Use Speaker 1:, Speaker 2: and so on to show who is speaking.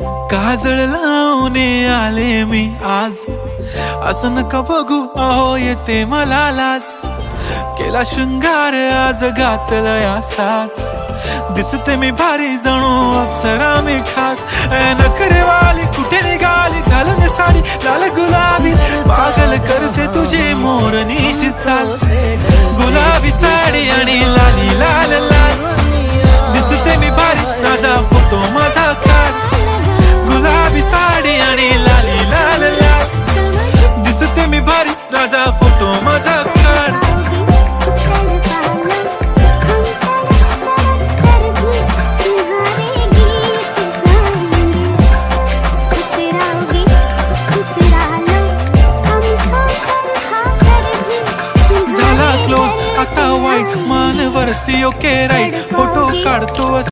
Speaker 1: काजळ लावून आले मी आज, असं नका बघू अहो येते मला लाज. केला शृंगार आज घातला साज, दिसते मी भारी जणू अप्सरा मी खास. नखरेवाली कुठे निघाली घालून साडी लाल गुलाबी, पागल करते तुझे मोरनीशी चाल. गुलाबी साडी आणि लाली लाल लाल, दिसते मी भारी माझा फोटो